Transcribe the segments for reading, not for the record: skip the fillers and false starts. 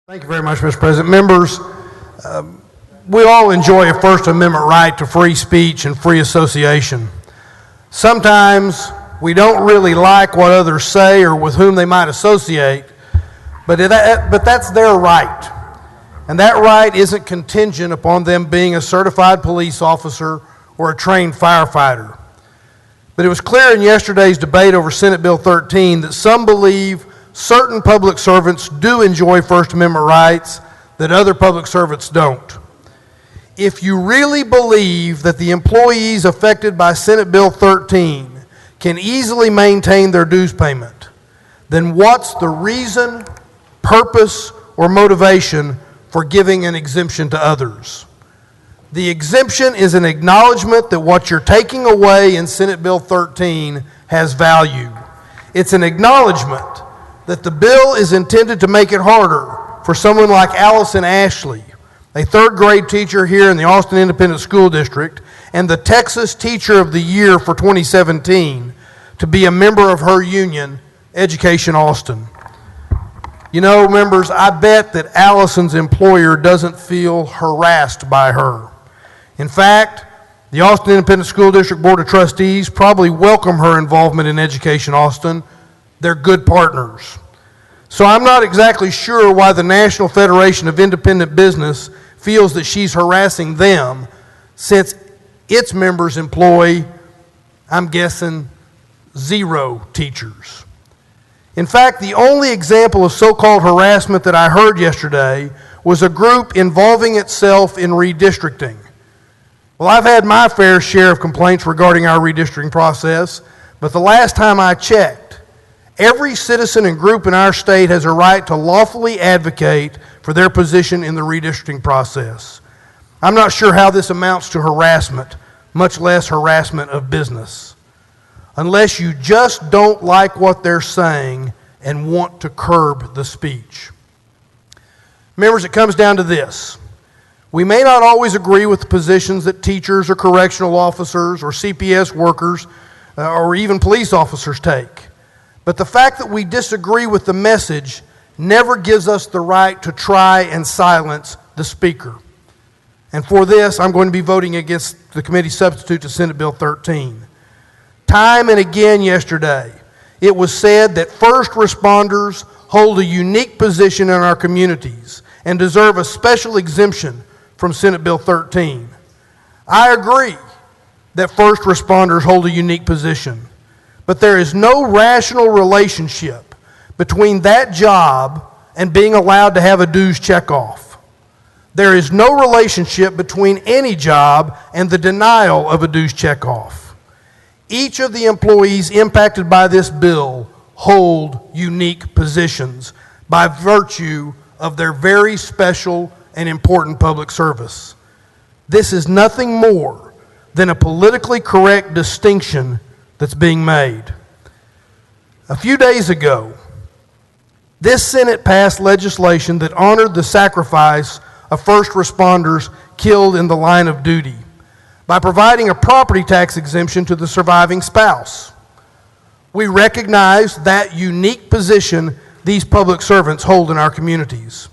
Thank you very much, Mr. President. Members, we all enjoy a First Amendment right to free speech and free association. Sometimes we don't really like what others say or with whom they might associate, but that's their right. And that right isn't contingent upon them being a certified police officer or a trained firefighter. But it was clear in yesterday's debate over Senate Bill 13 that some believe certain public servants do enjoy First Amendment rights that other public servants don't. If you really believe that the employees affected by Senate Bill 13 can easily maintain their dues payment, then what's the reason, purpose, or motivation for giving an exemption to others? The exemption is an acknowledgement that what you're taking away in Senate Bill 13 has value. It's an acknowledgement that the bill is intended to make it harder for someone like Allison Ashley, a third grade teacher here in the Austin Independent School District and the Texas Teacher of the Year for 2017, to be a member of her union, Education Austin. You know, members, I bet that Allison's employer doesn't feel harassed by her. In fact, the Austin Independent School District Board of Trustees probably welcome her involvement in Education Austin. They're good partners. So I'm not exactly sure why the National Federation of Independent Business feels that she's harassing them, since its members employ, I'm guessing, 0 teachers. In fact, the only example of so-called harassment that I heard yesterday was a group involving itself in redistricting. Well, I've had my fair share of complaints regarding our redistricting process, but the last time I checked, every citizen and group in our state has a right to lawfully advocate for their position in the redistricting process. I'm not sure how this amounts to harassment, much less harassment of business, unless you just don't like what they're saying and want to curb the speech. Members, it comes down to this. We may not always agree with the positions that teachers or correctional officers or CPS workers or even police officers take. But the fact that we disagree with the message never gives us the right to try and silence the speaker. And for this, I'm going to be voting against the committee substitute to Senate Bill 13. Time and again yesterday, it was said that first responders hold a unique position in our communities and deserve a special exemption from Senate Bill 13. I agree that first responders hold a unique position, but there is no rational relationship between that job and being allowed to have a dues checkoff. There is no relationship between any job and the denial of a dues checkoff. Each of the employees impacted by this bill hold unique positions by virtue of their very special and important public service. This is nothing more than a politically correct distinction that's being made. A few days ago, this Senate passed legislation that honored the sacrifice of first responders killed in the line of duty by providing a property tax exemption to the surviving spouse. We recognize that unique position these public servants hold in our communities.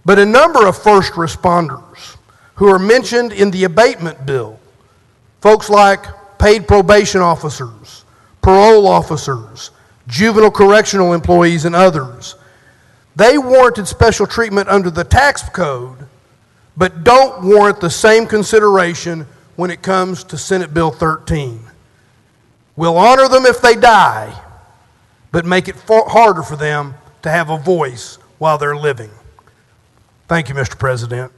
But a number of first responders who are mentioned in the abatement bill, folks like paid probation officers, parole officers, juvenile correctional employees, and others, they warranted special treatment under the tax code, but don't warrant the same consideration when it comes to Senate Bill 13. We'll honor them if they die, but make it harder for them to have a voice while they're living. Thank you, Mr. President.